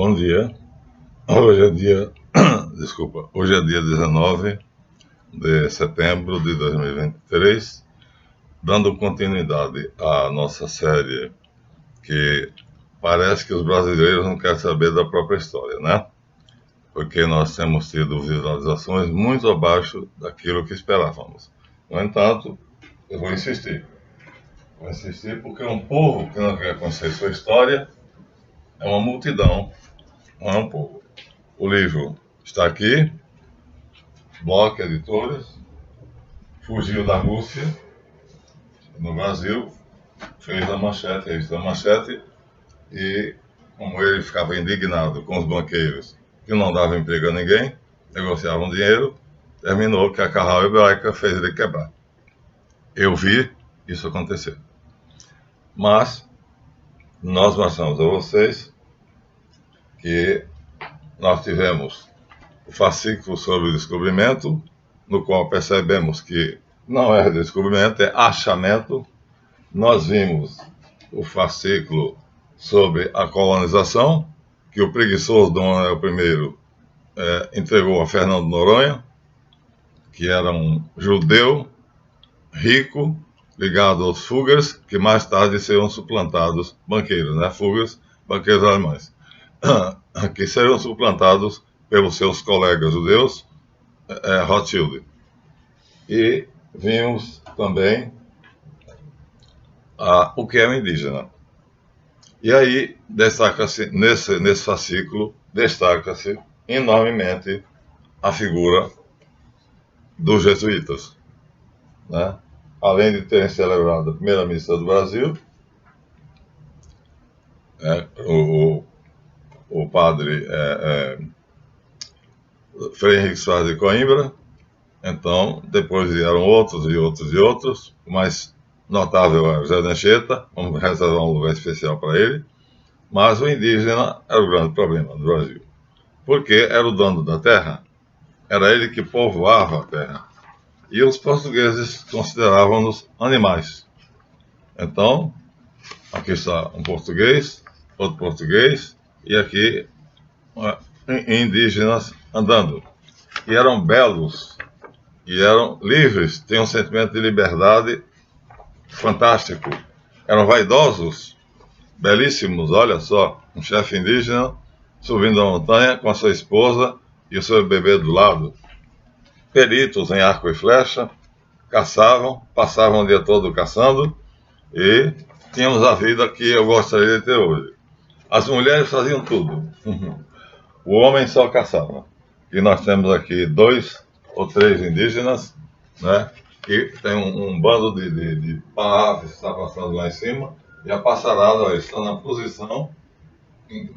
Bom dia. Hoje é dia, hoje é dia 19 de setembro de 2023, dando continuidade à nossa série que parece que os brasileiros não querem saber da própria história, né? Porque nós temos tido visualizações muito abaixo daquilo que esperávamos. No entanto, eu vou insistir. Vou insistir porque um povo que não quer conhecer sua história é uma multidão, não é um povo. O livro está aqui, Bloch Editores, fugiu da Rússia, no Brasil, fez a Manchete, a revista Manchete, e como ele ficava indignado com os banqueiros que não davam emprego a ninguém, negociavam dinheiro, terminou que a Carral Hebraica fez ele quebrar. Eu vi isso acontecer. Mas nós mostramos a vocês que nós tivemos o fascículo sobre o descobrimento, no qual percebemos que não é descobrimento, é achamento. Nós vimos o fascículo sobre a colonização, que o preguiçoso Dom Manuel I entregou a Fernando Noronha, que era um judeu rico, ligado aos Fuggers, que mais tarde seriam suplantados banqueiros, né? Fuggers, banqueiros alemães, que seriam suplantados pelos seus colegas judeus, Rothschild. E vimos também o que é o indígena. E aí, destaca-se, nesse fascículo, destaca-se enormemente a figura dos jesuítas, né? Além de terem celebrado a primeira missa do Brasil, o padre Frei Henrique Soares de Coimbra. Então, depois vieram outros e outros e outros. O mais notável é o José de Anchieta, vamos reservar um lugar especial para ele. Mas o indígena era o grande problema do Brasil, porque era o dono da terra, era ele que povoava a terra. E os portugueses consideravam-nos animais. Então, aqui está um português, outro português, e aqui indígenas andando. E eram belos, e eram livres, tinham um sentimento de liberdade fantástico. Eram vaidosos, belíssimos, olha só, um chefe indígena subindo a montanha com a sua esposa e o seu bebê do lado. Peritos em arco e flecha, caçavam, passavam o dia todo caçando, e tínhamos a vida que eu gostaria de ter hoje. As mulheres faziam tudo, o homem só caçava. E nós temos aqui 2 ou 3 indígenas, né, que tem um bando de aves que está passando lá em cima, e a passarada está na posição,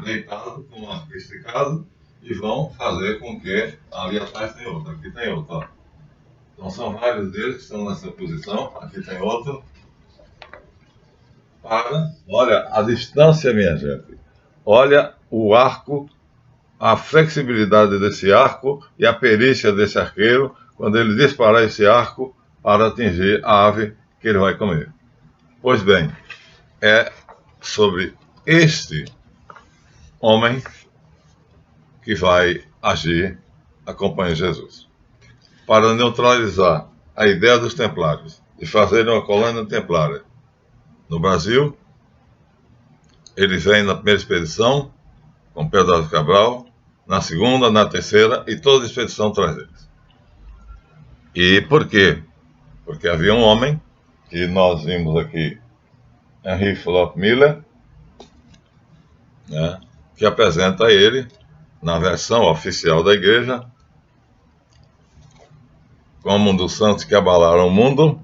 deitado, com o arco esticado, e vão fazer com que ali atrás tem outro, aqui tem outro. Ó. Então são vários deles que estão nessa posição, aqui tem outro. Olha a distância, minha gente. Olha o arco, a flexibilidade desse arco e a perícia desse arqueiro quando ele disparar esse arco para atingir a ave que ele vai comer. Pois bem, é sobre este homem que vai agir a Companhia de Jesus. Para neutralizar a ideia dos templários de fazerem uma colônia templária no Brasil, ele vem na primeira expedição com Pedro Álvares Cabral, na segunda, na terceira, e toda a expedição traz eles. E por quê? Porque havia um homem, que nós vimos aqui, Henry Flop Miller, né, que apresenta ele, na versão oficial da igreja, como um dos santos que abalaram o mundo,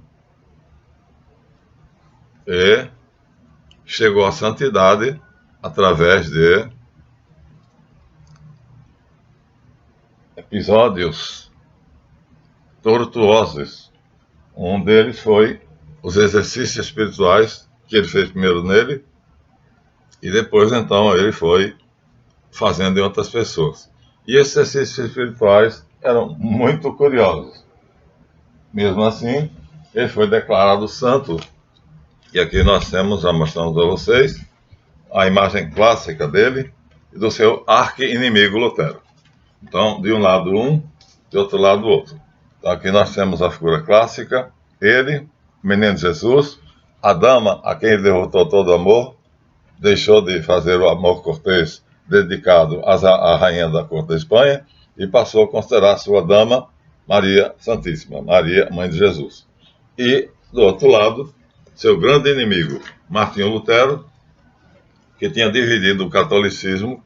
e chegou à santidade através de episódios tortuosos. Um deles foi os exercícios espirituais que ele fez primeiro nele, e depois então ele foi fazendo em outras pessoas. E esses exercícios espirituais eram muito curiosos. Mesmo assim, ele foi declarado santo. E aqui nós temos, já mostramos a vocês, a imagem clássica dele, e do seu arqui-inimigo Lutero. Então, de um lado um, de outro lado outro. Então, aqui nós temos a figura clássica, ele, o menino Jesus, a dama a quem ele derrotou todo amor, deixou de fazer o amor cortês dedicado à rainha da corte da Espanha e passou a considerar sua dama Maria Santíssima, Maria, mãe de Jesus. E, do outro lado, seu grande inimigo, Martinho Lutero, que tinha dividido o catolicismo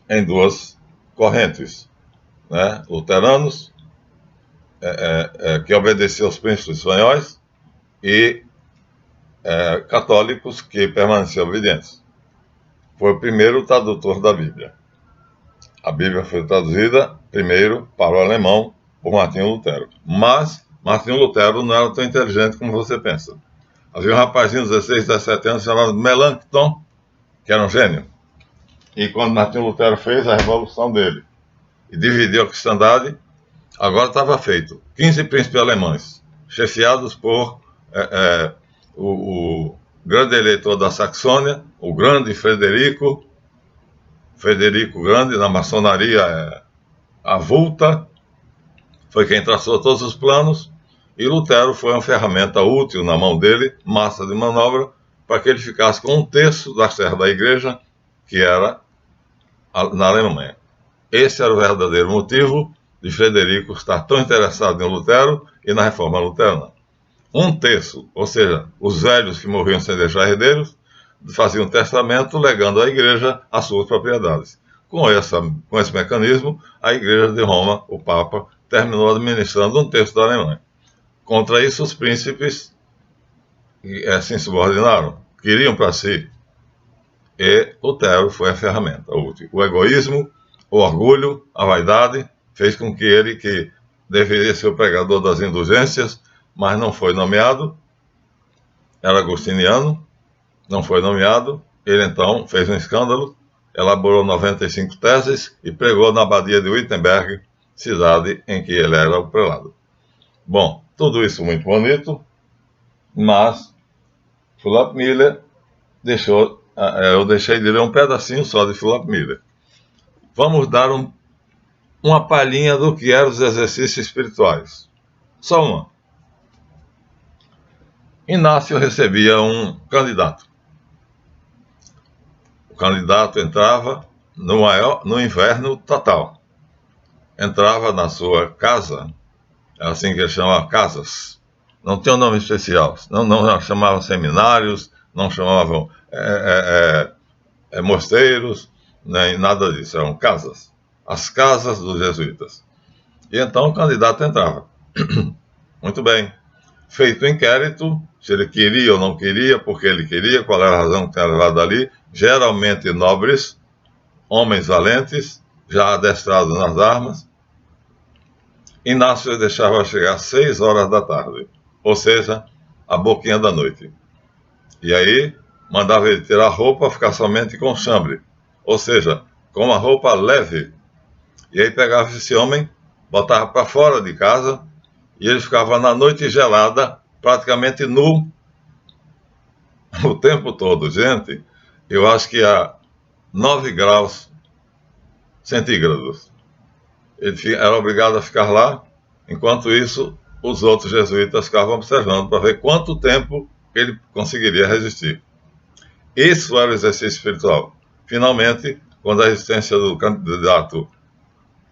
em duas correntes, né? Luteranos, que obedeciam aos príncipes espanhóis, e católicos que permaneciam obedientes. Foi o primeiro tradutor da Bíblia. A Bíblia foi traduzida primeiro para o alemão por Martinho Lutero. Mas Martinho Lutero não era tão inteligente como você pensa. Havia um rapazinho de 16, 17 anos chamado Melanchthon, que era um gênio. E quando Martinho Lutero fez a revolução dele e dividiu a cristandade, agora estava feito. 15 príncipes alemães, chefiados por o grande eleitor da Saxônia, o grande Frederico Grande, na maçonaria avulta, foi quem traçou todos os planos, e Lutero foi uma ferramenta útil na mão dele, massa de manobra, para que ele ficasse com 1/3 das terras da igreja, que era na Alemanha. Esse era o verdadeiro motivo de Frederico estar tão interessado em Lutero e na reforma luterana. 1/3, ou seja, os velhos que morriam sem deixar herdeiros, faziam um testamento legando à igreja as suas propriedades. Com esse mecanismo, a igreja de Roma, o Papa, terminou administrando 1/3 da Alemanha. Contra isso, os príncipes se insubordinaram, queriam para si. E Lutero foi a ferramenta útil. O egoísmo, o orgulho, a vaidade, fez com que ele, que deveria ser o pregador das indulgências, mas não foi nomeado, era agostiniano, não foi nomeado, ele então fez um escândalo, elaborou 95 teses e pregou na abadia de Wittenberg, cidade em que ele era o prelado. Bom, tudo isso muito bonito, mas Philip Miller eu deixei de ler um pedacinho só de Philip Miller. Vamos dar uma palhinha do que eram os exercícios espirituais. Só uma. Inácio recebia um candidato. O candidato entrava no inverno total. Entrava na sua casa, é assim que ele chamava casas. Não tinha um nome especial. Não chamavam seminários, não chamavam mosteiros, nem nada disso. Eram casas. As casas dos jesuítas. E então o candidato entrava. Muito bem. Feito o inquérito, se ele queria ou não queria, porque ele queria, qual era a razão que tinha levado ali, geralmente nobres, homens valentes, já adestrados nas armas. Inácio deixava chegar às 6 horas da tarde, ou seja, a boquinha da noite. E aí mandava ele tirar a roupa, ficar somente com chambre, ou seja, com uma roupa leve. E aí pegava esse homem, botava para fora de casa, e ele ficava na noite gelada, praticamente nu, o tempo todo. Gente, eu acho que a 9 graus centígrados. Ele era obrigado a ficar lá, enquanto isso, os outros jesuítas ficavam observando para ver quanto tempo ele conseguiria resistir. Isso era o exercício espiritual. Finalmente, quando a resistência do candidato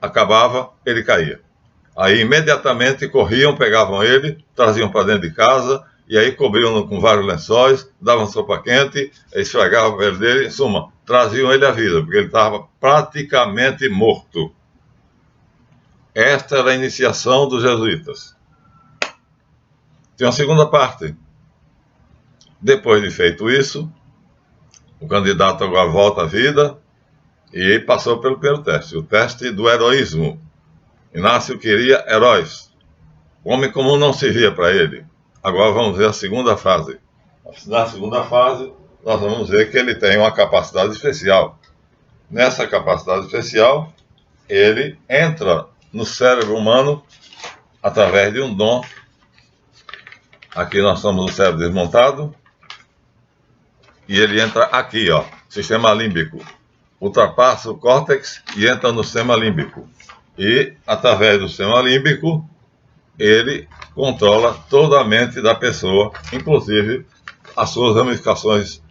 acabava, ele caía. Aí imediatamente corriam, pegavam ele, traziam para dentro de casa, e aí cobriam-no com vários lençóis, davam sopa quente, esfregavam a pele dele, em suma, traziam ele à vida, porque ele estava praticamente morto. Esta era a iniciação dos jesuítas. Tem uma segunda parte. Depois de feito isso, o candidato agora volta à vida e passou pelo primeiro teste, o teste do heroísmo. Inácio queria heróis. O homem comum não servia para ele. Agora vamos ver a segunda fase. Na segunda fase, nós vamos ver que ele tem uma capacidade especial. Nessa capacidade especial, ele entra no cérebro humano através de um dom. Aqui nós estamos no cérebro desmontado. E ele entra aqui, ó, sistema límbico. ultrapassa o córtex e entra no sistema límbico. E, através do sistema límbico, ele controla toda a mente da pessoa, inclusive as suas ramificações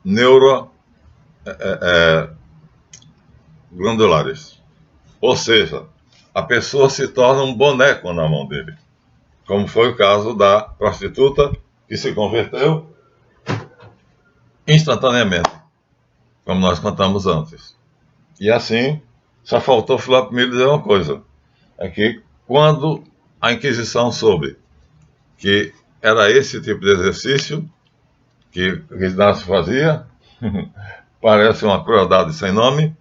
neuroglandulares. Ou seja, a pessoa se torna um boneco na mão dele, como foi o caso da prostituta que se converteu instantaneamente, como nós contamos antes. E assim, só faltou Philip Miller dizer uma coisa, é que quando a Inquisição soube que era esse tipo de exercício que Inácio fazia, parece uma crueldade sem nome,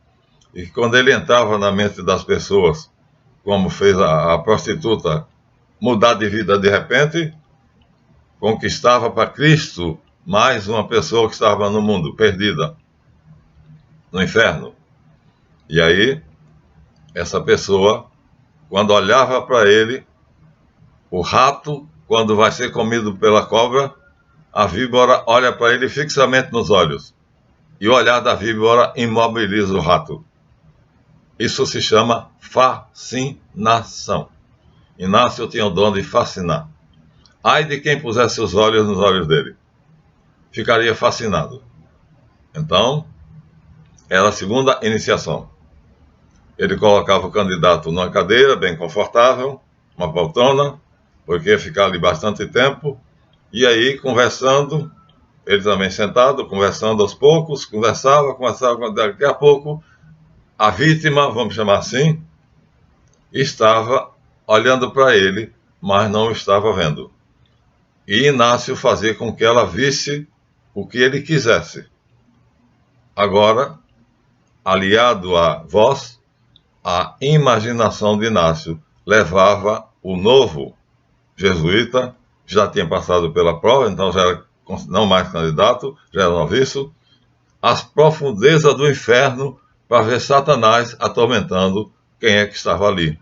e quando ele entrava na mente das pessoas, como fez a prostituta, mudar de vida de repente, conquistava para Cristo mais uma pessoa que estava no mundo, perdida, no inferno. E aí, essa pessoa, quando olhava para ele, o rato, quando vai ser comido pela cobra, a víbora olha para ele fixamente nos olhos. E o olhar da víbora imobiliza o rato. Isso se chama fascinação. Inácio tinha o dom de fascinar. Ai de quem pusesse os olhos nos olhos dele. Ficaria fascinado. Então, era a segunda iniciação. Ele colocava o candidato numa cadeira bem confortável, uma poltrona, porque ia ficar ali bastante tempo, e aí, conversando, ele também sentado, conversando aos poucos, conversava, daqui a pouco, a vítima, vamos chamar assim, estava olhando para ele, mas não estava vendo. E Inácio fazia com que ela visse o que ele quisesse. Agora, aliado à voz, a imaginação de Inácio levava o novo jesuíta, já tinha passado pela prova, então já era não mais candidato, já era noviço, às profundezas do inferno para ver Satanás atormentando quem é que estava ali.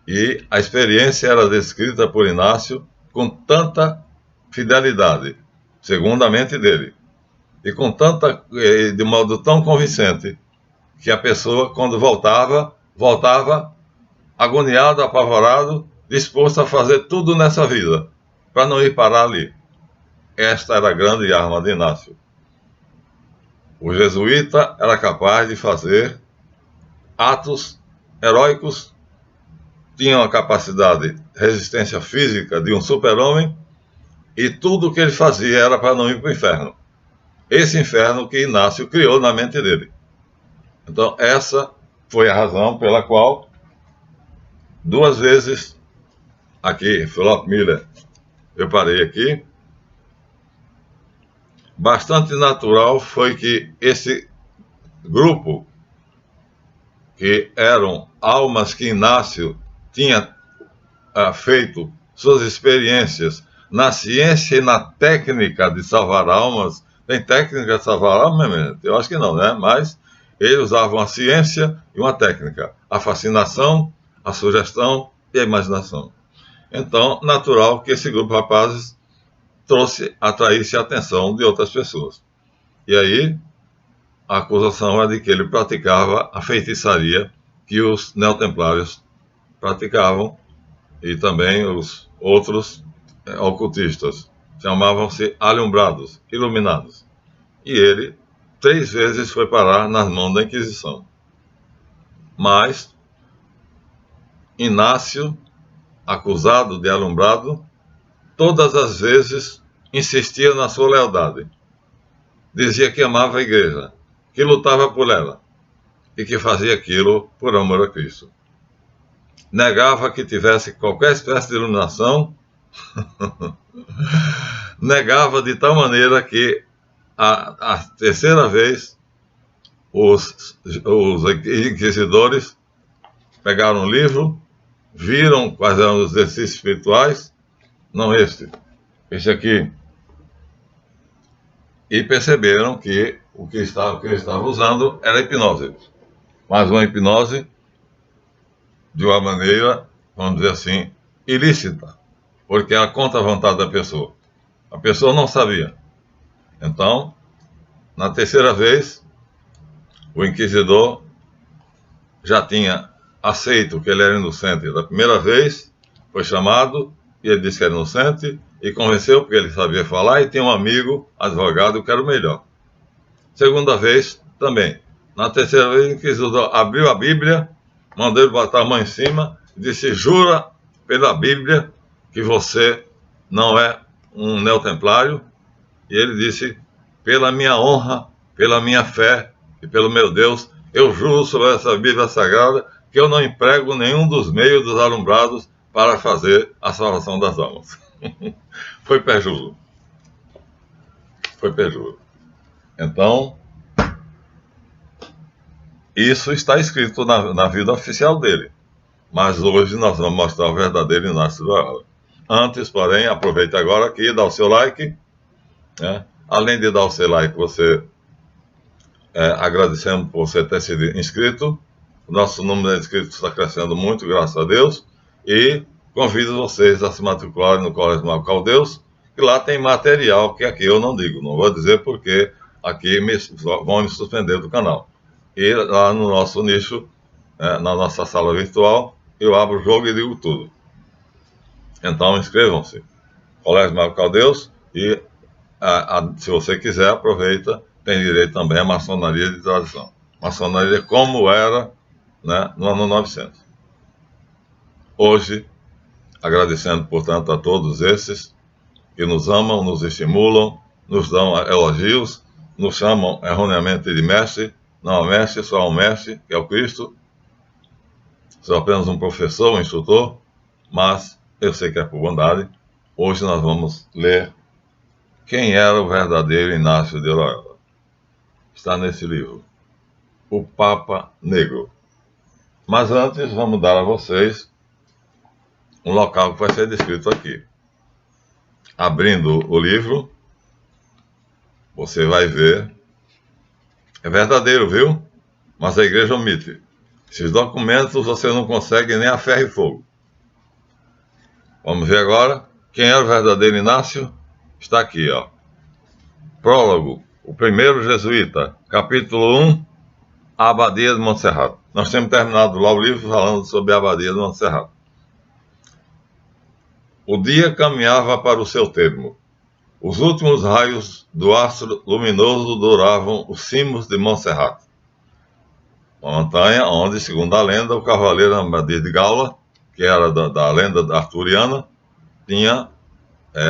E a experiência era descrita por Inácio com tanta fidelidade, segundo a mente dele, e com de modo tão convincente, que a pessoa, quando voltava agoniado, apavorado, disposto a fazer tudo nessa vida, para não ir parar ali. Esta era a grande arma de Inácio. O jesuíta era capaz de fazer atos heróicos, tinha uma capacidade de resistência física de um super-homem, e tudo o que ele fazia era para não ir para o inferno. Esse inferno que Inácio criou na mente dele. Então, essa foi a razão pela qual, 2 vezes, aqui, Philip Miller, eu parei aqui, bastante natural foi que esse grupo, que eram almas que Inácio tinha feito suas experiências na ciência e na técnica de salvar almas. Tem técnica de salvar almas, meu? Eu acho que não, né? Mas eles usavam a ciência e uma técnica, a fascinação, a sugestão e a imaginação. Então, natural que esse grupo de rapazes atraísse a atenção de outras pessoas. E aí, a acusação é de que ele praticava a feitiçaria que os neotemplários praticavam, e também os outros ocultistas. Chamavam-se alumbrados, iluminados. E ele 3 vezes foi parar nas mãos da Inquisição. Mas Inácio, acusado de alumbrado, todas as vezes insistia na sua lealdade. Dizia que amava a igreja, que lutava por ela e que fazia aquilo por amor a Cristo. Negava que tivesse qualquer espécie de iluminação, negava de tal maneira que a 3ª vez os inquisidores pegaram um livro, viram quais eram os exercícios espirituais, não este aqui, e perceberam que o que ele estava usando era hipnose, mas uma hipnose de uma maneira, vamos dizer assim, ilícita, porque era contra a vontade da pessoa. A pessoa não sabia. Então, na 3ª vez, o inquisidor já tinha aceito que ele era inocente da primeira vez, foi chamado e ele disse que era inocente e convenceu porque ele sabia falar e tinha um amigo, advogado, que era o melhor. Segunda vez, também. Na terceira vez, o inquisidor abriu a Bíblia, mandou ele botar a mão em cima e disse: jura pela Bíblia que você não é um neotemplário? E ele disse: pela minha honra, pela minha fé e pelo meu Deus, eu juro sobre essa Bíblia Sagrada que eu não emprego nenhum dos meios dos alumbrados para fazer a salvação das almas. Foi perjuro. Foi perjuro. Então, isso está escrito na vida oficial dele. Mas hoje nós vamos mostrar o verdadeiro Inácio de Loyola. Antes, porém, aproveite agora aqui e dá o seu like. Né? Além de dar o seu like, você agradecendo por você ter sido inscrito. O nosso número de inscritos está crescendo muito, graças a Deus. E convido vocês a se matricularem no Colégio Mago Caldeus, que lá tem material que aqui eu não digo. Não vou dizer porque aqui vão me suspender do canal. E lá no nosso nicho, na nossa sala virtual, eu abro o jogo e digo tudo. Então inscrevam-se. Colégio Mago Caldeus e se você quiser, aproveita, tem direito também à maçonaria de tradição. Maçonaria como era, né, no ano 900. Hoje, agradecendo, portanto, a todos esses que nos amam, nos estimulam, nos dão elogios, nos chamam erroneamente de mestre. Não é mestre, só um mestre, que é o Cristo. Sou apenas um professor, um instrutor, mas eu sei que é por bondade. Hoje nós vamos ler quem era o verdadeiro Inácio de Loyola. Está nesse livro, O Papa Negro. Mas antes, vamos dar a vocês um local que vai ser descrito aqui. Abrindo o livro, você vai ver. É verdadeiro, viu? Mas a igreja omite. Esses documentos você não consegue nem a ferro e fogo. Vamos ver agora quem era o verdadeiro Inácio. Está aqui, ó. Prólogo, o primeiro jesuíta, capítulo 1, a Abadia de Montserrat. Nós temos terminado lá o livro falando sobre a Abadia de Montserrat. O dia caminhava para o seu termo. Os últimos raios do astro luminoso douravam os cimos de Montserrat, uma montanha onde, segundo a lenda, o cavaleiro Amadeu de Gaula, que era da lenda arturiana,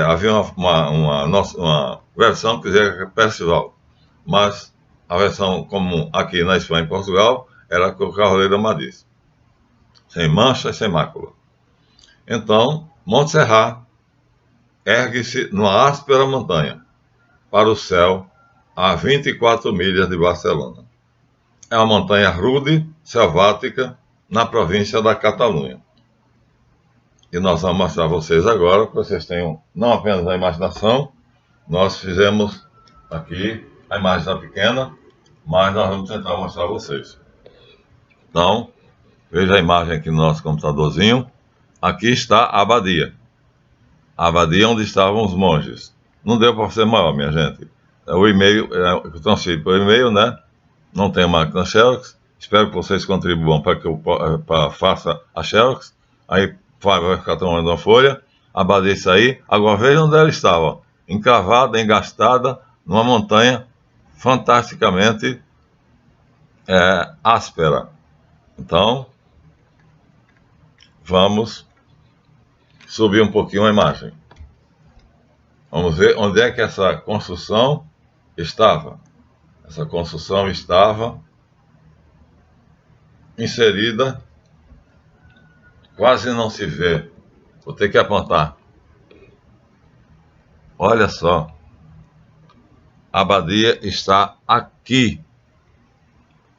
havia uma versão que dizia Percival, mas a versão comum aqui na Espanha e em Portugal era com o cavaleiro Amadis, sem mancha e sem mácula. Então, Montserrat ergue-se numa áspera montanha, para o céu, a 24 milhas de Barcelona. É uma montanha rude, selvática, na província da Catalunha. E nós vamos mostrar a vocês agora, para que vocês tenham não apenas a imaginação, nós fizemos aqui, a imagem está pequena, mas nós vamos tentar mostrar a vocês. Então, veja a imagem aqui no nosso computadorzinho. Aqui está a abadia. A abadia onde estavam os monges. Não deu para ser maior, minha gente. O e-mail, eu transferi por e-mail, né? Não tem máquina Xerox. Espero que vocês contribuam para que eu faça a Xerox. Aí vai ficar tomando uma folha. A abadia sair. Agora veja onde ela estava. Encravada, engastada, numa montanha fantasticamente áspera. Então, vamos subir um pouquinho a imagem. Vamos ver onde é que essa construção estava. Essa construção estava inserida, quase não se vê. Vou ter que apontar. Olha só. A abadia está aqui.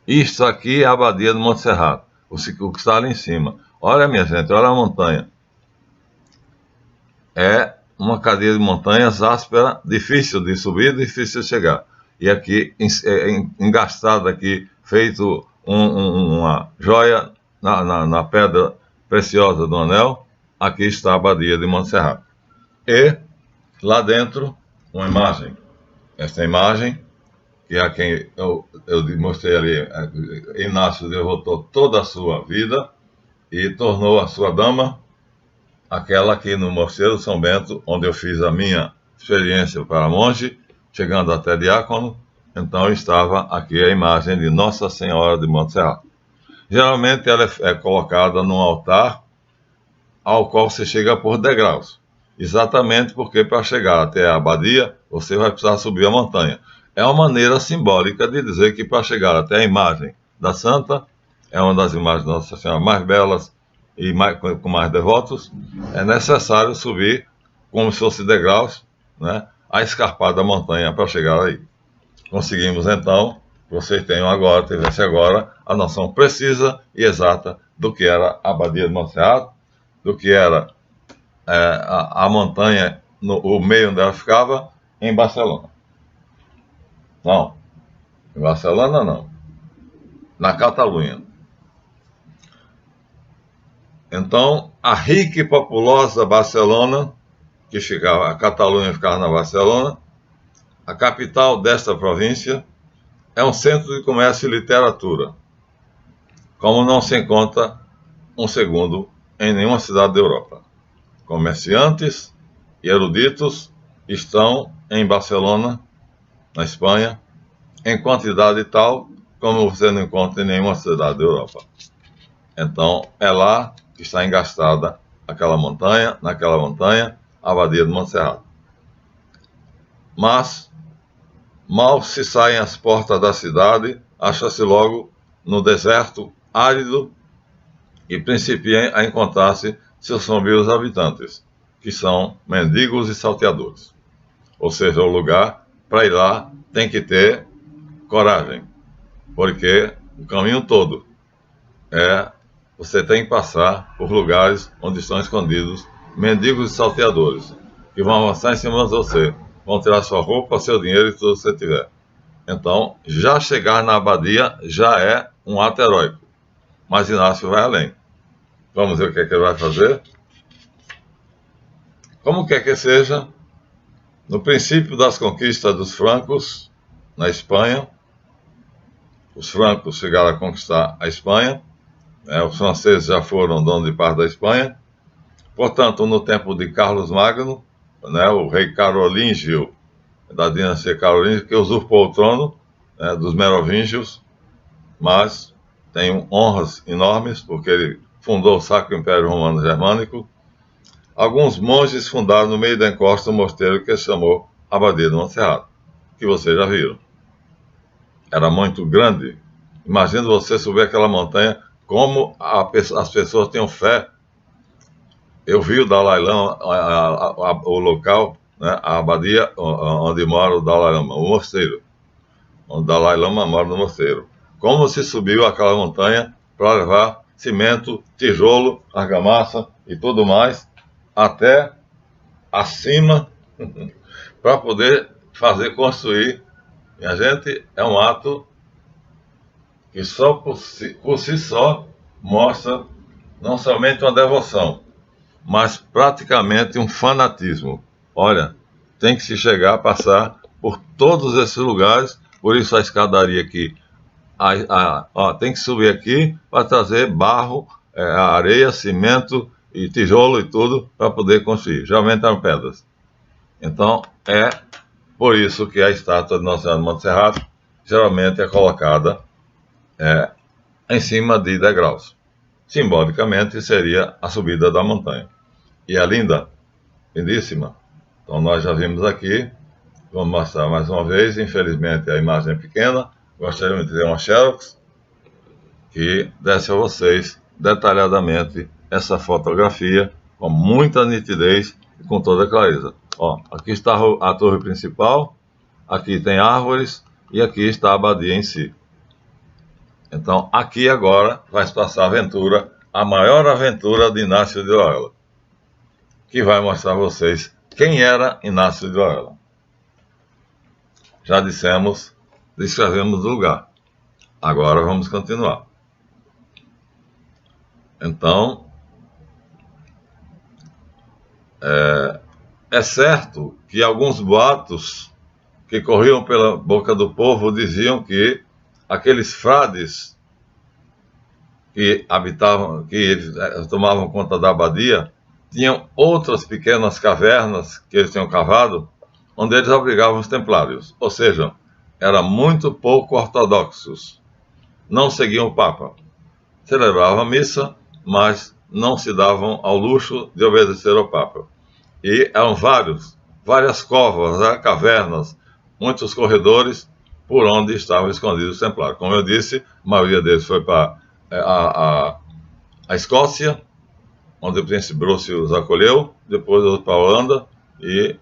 Isso aqui é a abadia de Montserrat. O que está ali em cima. Olha, minha gente, olha a montanha. É uma cadeia de montanhas áspera, difícil de subir, difícil de chegar. E aqui, engastado aqui, feito uma joia na pedra preciosa do anel, aqui está a abadia de Montserrat. E, lá dentro, uma imagem. Esta imagem, que é a quem eu mostrei ali, Inácio devotou toda a sua vida e tornou a sua dama aquela que no Mosteiro São Bento, onde eu fiz a minha experiência para monge, chegando até diácono, então estava aqui a imagem de Nossa Senhora de Montserrat. Geralmente ela é colocada num altar ao qual você chega por degraus, exatamente porque para chegar até a abadia você vai precisar subir a montanha. É uma maneira simbólica de dizer que para chegar até a imagem da Santa, é uma das imagens de Nossa Senhora mais belas e com mais devotos, é necessário subir como se fosse degraus, né, a escarpada montanha para chegar aí. Conseguimos então, vocês tivessem agora a noção precisa e exata do que era a abadia de Montserrat, do que era a montanha, o meio onde ela ficava, em Barcelona. Não, em Barcelona não, na Catalunha. Então, a rica e populosa Barcelona, a Catalunha ficava na Barcelona, a capital desta província, é um centro de comércio e literatura, como não se encontra um segundo em nenhuma cidade da Europa. Comerciantes e eruditos estão em Barcelona, na Espanha, em quantidade tal como você não encontra em nenhuma cidade da Europa. Então, é lá que está engastada naquela montanha, a abadia de Montserrat. Mas, mal se saem as portas da cidade, acha-se logo no deserto árido e principia a encontrar-se seus sombrios habitantes, que são mendigos e salteadores. Ou seja, o lugar, para ir lá, tem que ter coragem, porque o caminho todo você tem que passar por lugares onde estão escondidos mendigos e salteadores, que vão avançar em cima de você, vão tirar sua roupa, seu dinheiro e tudo que você tiver. Então, já chegar na abadia já é um ato heróico, mas Inácio vai além. Vamos ver o que é que ele vai fazer? Como quer que seja, no princípio das conquistas dos francos na Espanha, os francos chegaram a conquistar a Espanha, os franceses já foram dono de parte da Espanha. Portanto, no tempo de Carlos Magno, o rei carolíngio, da dinastia carolíngia, que usurpou o trono dos merovingios, mas tem honras enormes, porque ele fundou o Sacro Império Romano Germânico. Alguns monges fundaram no meio da encosta um mosteiro que se chamou Abadia de Montserrat, que vocês já viram. Era muito grande. Imagina você subir aquela montanha, como as pessoas tinham fé. Eu vi o Dalai Lama, o local, a abadia onde mora o Dalai Lama, o mosteiro. O Dalai Lama mora no mosteiro. Como se subiu aquela montanha para levar cimento, tijolo, argamassa e tudo mais, até acima, para poder fazer construir. Minha gente, é um ato que só por si só mostra não somente uma devoção, mas praticamente um fanatismo. Olha, tem que se chegar a passar por todos esses lugares, por isso a escadaria aqui, tem que subir aqui para trazer barro, areia, cimento e tijolo e tudo para poder construir. Geralmente eram pedras. Então, é por isso que a estátua de Nossa Senhora de Montserrat geralmente é colocada em cima de degraus. Simbolicamente seria a subida da montanha. E é linda, lindíssima. Então nós já vimos aqui, vamos mostrar mais uma vez. Infelizmente a imagem é pequena, gostaríamos de ter uma xerox que desse a vocês detalhadamente essa fotografia com muita nitidez e com toda clareza. Aqui está a torre principal, aqui tem árvores e aqui está a abadia em si. Então, aqui agora vai se passar a aventura, a maior aventura de Inácio de Loyola, que vai mostrar a vocês quem era Inácio de Loyola. Já descrevemos o lugar. Agora vamos continuar. Então, é certo que alguns boatos que corriam pela boca do povo diziam que aqueles frades que habitavam, que eles tomavam conta da abadia, tinham outras pequenas cavernas que eles tinham cavado, onde eles abrigavam os templários. Ou seja, eram muito pouco ortodoxos. Não seguiam o Papa. Celebravam a missa, mas não se davam ao luxo de obedecer ao Papa. E eram várias covas, cavernas, muitos corredores por onde estavam escondidos os templários. Como eu disse, a maioria deles foi para a Escócia, onde o príncipe Bruce os acolheu, depois outros para a Holanda, e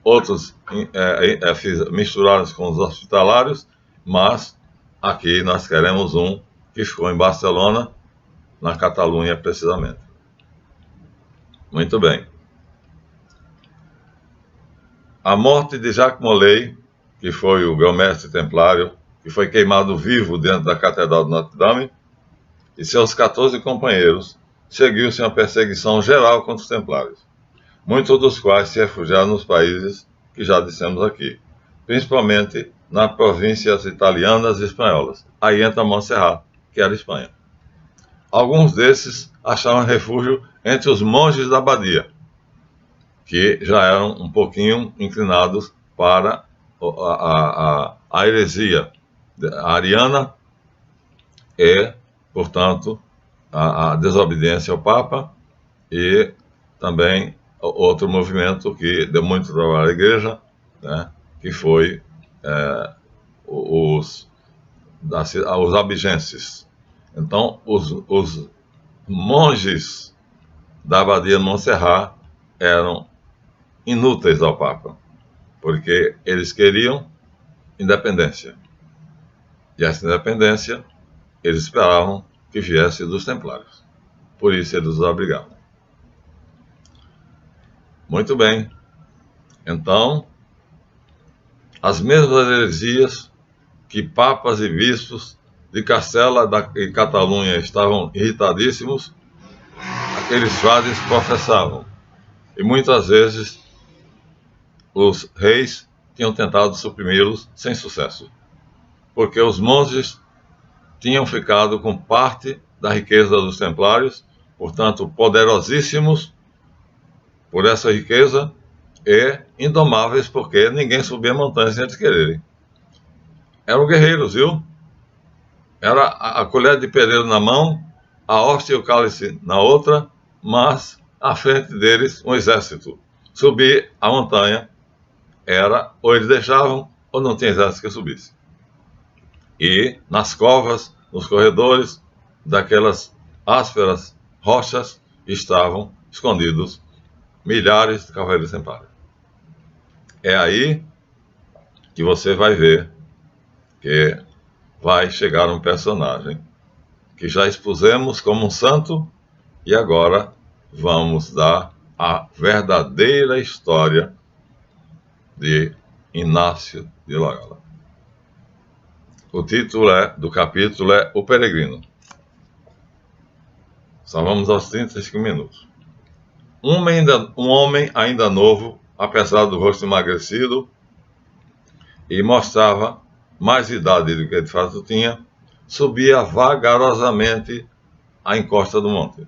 outros misturados com os hospitalários, mas aqui nós queremos um que ficou em Barcelona, na Catalunha precisamente. Muito bem. A morte de Jacques Molay, que foi o grão-mestre templário, que foi queimado vivo dentro da Catedral de Notre-Dame, e seus 14 companheiros, seguiu-se uma perseguição geral contra os templários, muitos dos quais se refugiaram nos países que já dissemos aqui, principalmente nas províncias italianas e espanholas. Aí entra Montserrat, que era Espanha. Alguns desses acharam refúgio entre os monges da abadia, que já eram um pouquinho inclinados para a heresia ariana e, portanto, a desobediência ao Papa, e também outro movimento que deu muito trabalho à igreja, né, que foi os albigenses. Então, os monges da abadia de Montserrat eram inúteis ao Papa, porque eles queriam independência. E essa independência eles esperavam que viesse dos templários. Por isso eles os abrigavam. Muito bem. Então, as mesmas heresias que papas e bispos de Castela e Catalunha estavam irritadíssimos, aqueles frades professavam. E muitas vezes os reis tinham tentado suprimi-los sem sucesso, porque os monges tinham ficado com parte da riqueza dos templários, portanto, poderosíssimos por essa riqueza e indomáveis, porque ninguém subia montanhas sem eles quererem. Eram guerreiros, viu? Era a colher de pedreiro na mão, a hóstia e o cálice na outra, mas à frente deles um exército. Subir a montanha era, ou eles deixavam, ou não tinha exército que subisse. E nas covas, nos corredores daquelas ásperas rochas estavam escondidos milhares de cavaleiros templários. É aí que você vai ver que vai chegar um personagem que já expusemos como um santo, e agora vamos dar a verdadeira história de Inácio de Loyola. O título do capítulo é O Peregrino. Só vamos aos 35 minutos. Um homem ainda novo, apesar do rosto emagrecido, e mostrava mais idade do que de fato tinha, subia vagarosamente a encosta do monte.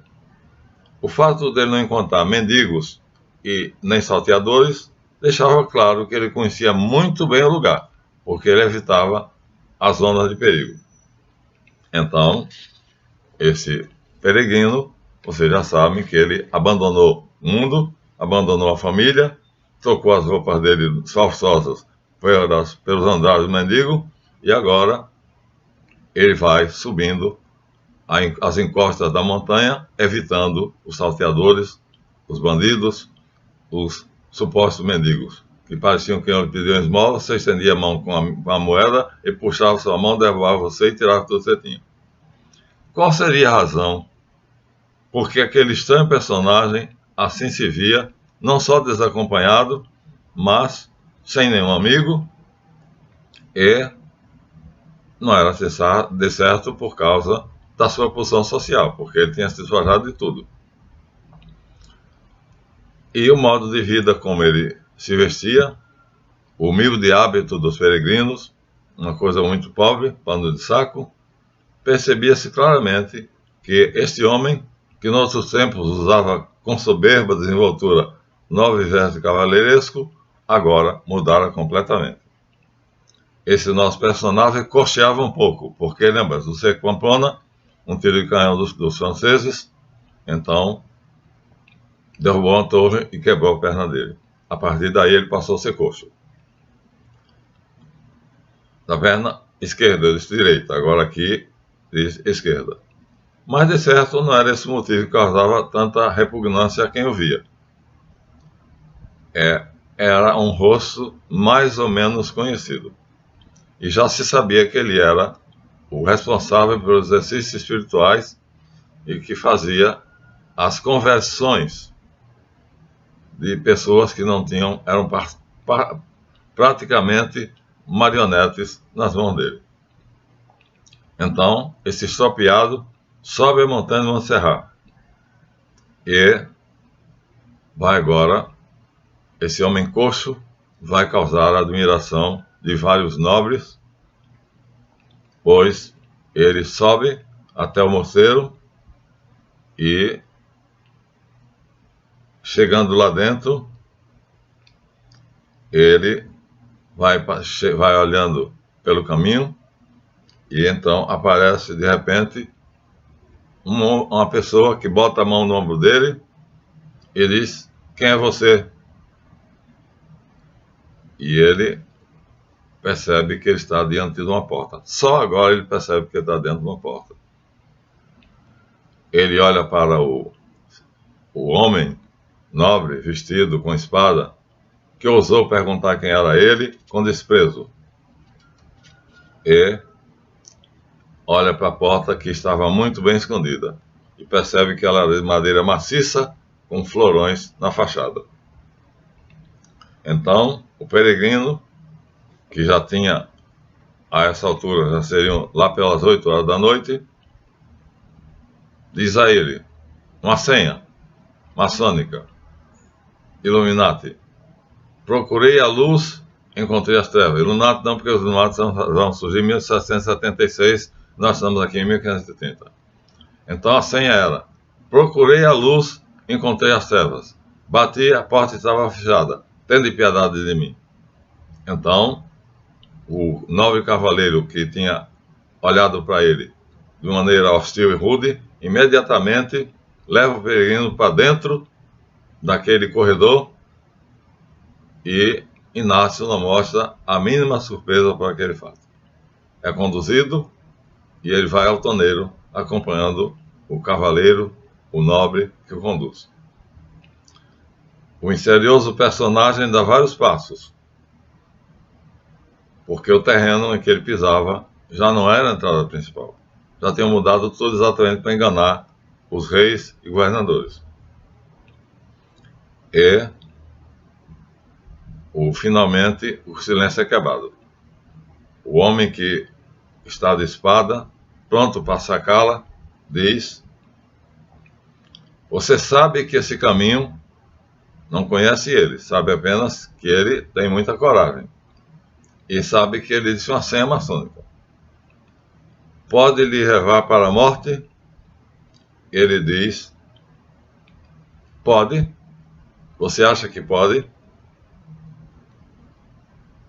O fato dele não encontrar mendigos e nem salteadores deixava claro que ele conhecia muito bem o lugar, porque ele evitava as zonas de perigo. Então, esse peregrino, vocês já sabem que ele abandonou o mundo, abandonou a família, trocou as roupas dele forçosas pelos andares do mendigo, e agora ele vai subindo as encostas da montanha, evitando os salteadores, os bandidos, os supostos mendigos, que pareciam que iam lhe pedir uma esmola. Você estendia a mão com a moeda e puxava sua mão, derrubava você e tirava tudo que você tinha. Qual seria a razão porque aquele estranho personagem assim se via, não só desacompanhado, mas sem nenhum amigo, e não era de certo por causa da sua posição social, porque ele tinha se despojado de tudo. E o modo de vida como ele se vestia o humilde hábito dos peregrinos, uma coisa muito pobre, pano de saco, percebia-se claramente que este homem, que em outros tempos usava com soberba desenvoltura nobre veste cavaleiresco, agora mudara completamente. Esse nosso personagem cocheava um pouco, porque, lembra, do cerco de Pamplona, um tiro de canhão dos franceses, então derrubou uma torre e quebrou a perna dele. A partir daí ele passou a ser coxo. Da perna esquerda, eu disse direita, agora aqui diz esquerda. Mas de certo não era esse motivo que causava tanta repugnância a quem o via. Era um rosto mais ou menos conhecido. E já se sabia que ele era o responsável pelos exercícios espirituais e que fazia as conversões de pessoas que não tinham, eram praticamente marionetes nas mãos dele. Então, esse estropiado sobe a montanha de Montserrat e vai agora, esse homem coxo vai causar a admiração de vários nobres, pois ele sobe até o mosteiro e, chegando lá dentro, ele vai olhando pelo caminho e então aparece de repente uma pessoa que bota a mão no ombro dele e diz: "Quem é você?" E ele percebe que ele está diante de uma porta. Só agora ele percebe que ele está dentro de uma porta. Ele olha para o homem nobre, vestido com espada, que ousou perguntar quem era ele, com desprezo. E olha para a porta que estava muito bem escondida. E percebe que ela era de madeira maciça, com florões na fachada. Então, o peregrino, que já tinha, a essa altura, já seriam lá pelas 8 horas da noite, diz a ele: "Uma senha maçônica, Illuminati. Procurei a luz, encontrei as trevas." Illuminati não, porque os Illuminati vão surgir em 1776, nós estamos aqui em 1530. Então a senha era: "Procurei a luz, encontrei as trevas. Bati, a porta estava fechada. Tende piedade de mim." Então, o nobre cavaleiro que tinha olhado para ele de maneira hostil e rude, imediatamente leva o peregrino para dentro daquele corredor e Inácio não mostra a mínima surpresa por aquele fato. É conduzido e ele vai altaneiro, acompanhando o cavaleiro, o nobre que o conduz. O misterioso personagem dá vários passos, porque o terreno em que ele pisava já não era a entrada principal. Já tinham mudado tudo exatamente para enganar os reis e governadores. E, finalmente, o silêncio é quebrado. O homem que está de espada, pronto para sacá-la, diz: "Você sabe que esse caminho não conhece ele, sabe apenas que ele tem muita coragem. E sabe que ele disse uma senha maçônica. Pode lhe levar para a morte?" Ele diz: "Pode. Você acha que pode?"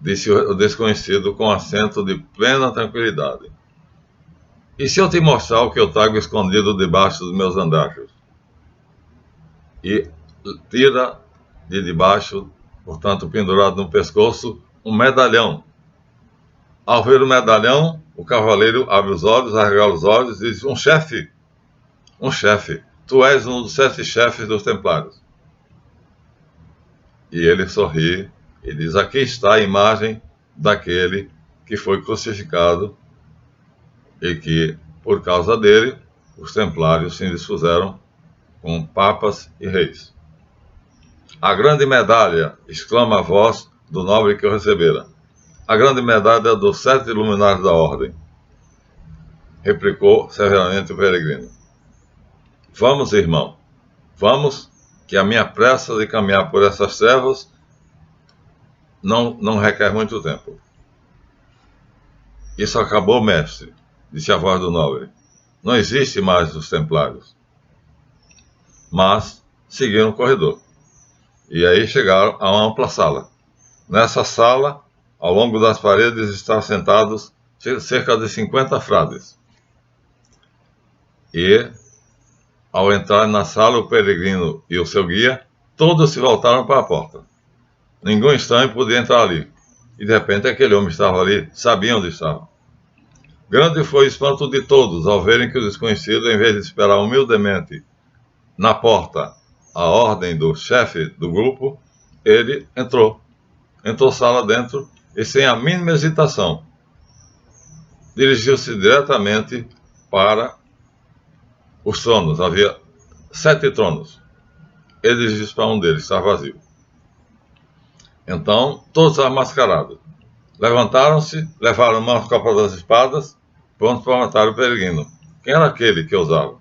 Disse o desconhecido com acento de plena tranquilidade. "E se eu te mostrar o que eu trago escondido debaixo dos meus andrajos?" E tira de debaixo, portanto pendurado no pescoço, um medalhão. Ao ver o medalhão, o cavaleiro abre os olhos, arregala os olhos e diz: "Um chefe, tu és um dos 7 chefes dos templários." E ele sorri e diz: "Aqui está a imagem daquele que foi crucificado e que, por causa dele, os templários se desfizeram com papas e reis." "A grande medalha!" exclama a voz do nobre que o recebera. "A grande medalha dos 7 luminares da ordem," replicou severamente o peregrino. "Vamos, irmão, vamos, que a minha pressa de caminhar por essas trevas não requer muito tempo. Isso acabou, mestre, disse a voz do nobre. Não existe mais os templários. Mas seguiram o corredor. E aí chegaram a uma ampla sala. Nessa sala, ao longo das paredes, estavam sentados cerca de 50 frades. E, ao entrar na sala, o peregrino e o seu guia, todos se voltaram para a porta. Nenhum estranho podia entrar ali. E, de repente, aquele homem estava ali, sabia onde estava. Grande foi o espanto de todos ao verem que o desconhecido, em vez de esperar humildemente na porta a ordem do chefe do grupo, ele entrou sala dentro e, sem a mínima hesitação, dirigiu-se diretamente para os tronos. Havia 7 tronos. Ele dirigiu-se para um deles, estava vazio. Então, todos mascarados, levantaram-se, levaram mãos copas das espadas, prontos para matar o peregrino. Quem era aquele que ousava?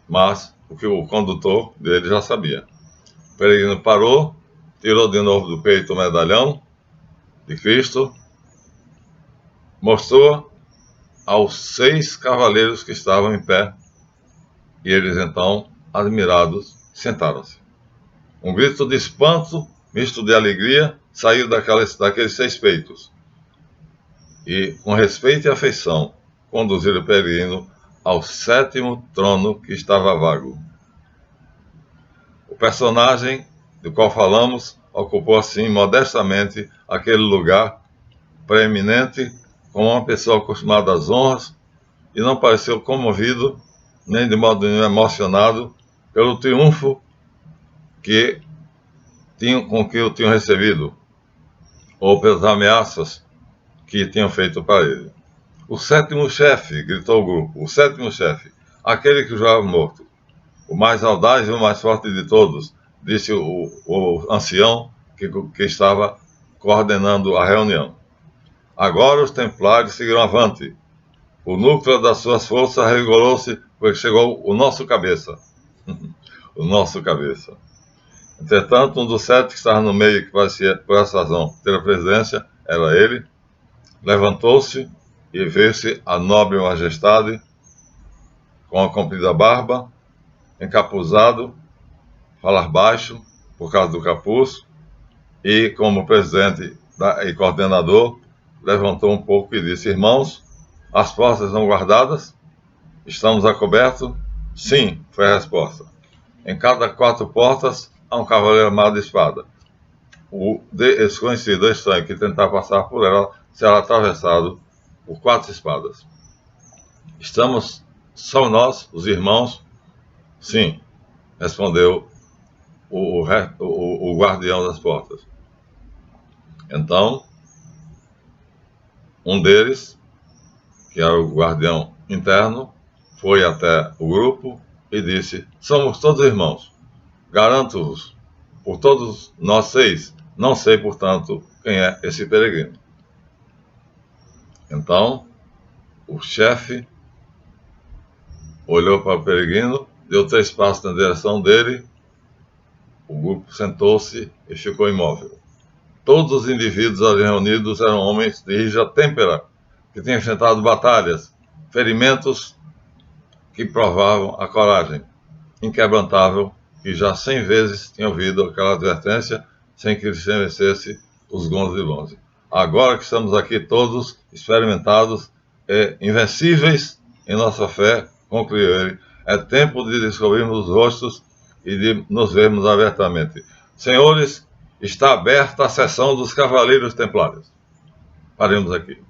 Mas o que o condutor dele já sabia. O peregrino parou, tirou de novo do peito o medalhão de Cristo, mostrou aos 6 cavaleiros que estavam em pé, e eles então, admirados, sentaram-se. Um grito de espanto, misto de alegria, saiu daqueles 6 peitos. E, com respeito e afeição, conduziram o peregrino ao 7º trono que estava vago. O personagem do qual falamos ocupou assim modestamente aquele lugar preeminente como uma pessoa acostumada às honras e não pareceu comovido nem de modo nenhum emocionado pelo triunfo com que o tinham recebido ou pelas ameaças que tinham feito para ele. O 7º chefe, gritou o grupo, o 7º chefe, aquele que jurava morto. O mais audaz e o mais forte de todos, disse o ancião que estava coordenando a reunião. Agora os templários seguiram avante. O núcleo das suas forças revigorou-se, porque chegou o nosso cabeça. O nosso cabeça. Entretanto, um dos 7 que estava no meio, que parecia, por essa razão, ter a presidência, era ele, levantou-se e viu-se a nobre majestade, com a comprida barba, encapuzado, falar baixo, por causa do capuz, e como presidente e coordenador, levantou um pouco e disse: irmãos, as portas estão guardadas? Estamos a coberto? Sim, foi a resposta. Em cada 4 portas há um cavaleiro armado de espada. O desconhecido estranho que tentar passar por ela será atravessado por 4 espadas. Estamos só nós, os irmãos? Sim, respondeu o guardião das portas. Então, um deles, que era o guardião interno, foi até o grupo e disse: somos todos irmãos. Garanto-vos, por todos nós 6, não sei, portanto, quem é esse peregrino. Então, o chefe olhou para o peregrino, deu 3 passos na direção dele, o grupo sentou-se e ficou imóvel. Todos os indivíduos ali reunidos eram homens de rija têmpera, que tinham enfrentado batalhas, ferimentos que provavam a coragem inquebrantável, que já 100 vezes tinham ouvido aquela advertência sem que estremecesse os gomos de longe. Agora que estamos aqui todos experimentados e invencíveis em nossa fé, concluiu ele, é tempo de descobrirmos os rostos e de nos vermos abertamente. Senhores, está aberta a sessão dos Cavaleiros Templários. Paremos aqui.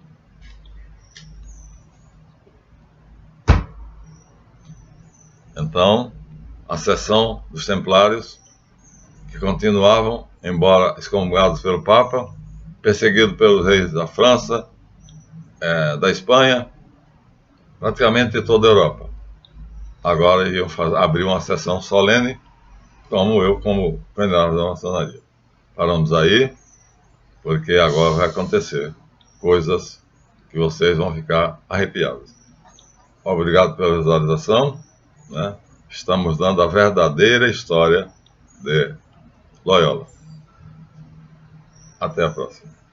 Então, a sessão dos Templários, que continuavam, embora excomungados pelo Papa, perseguidos pelos reis da França, da Espanha, praticamente de toda a Europa. Agora iam abrir uma sessão solene, como venerável da maçonaria. Paramos aí, porque agora vai acontecer coisas que vocês vão ficar arrepiados. Obrigado pela visualização, né? Estamos dando a verdadeira história de Loyola. Até a próxima.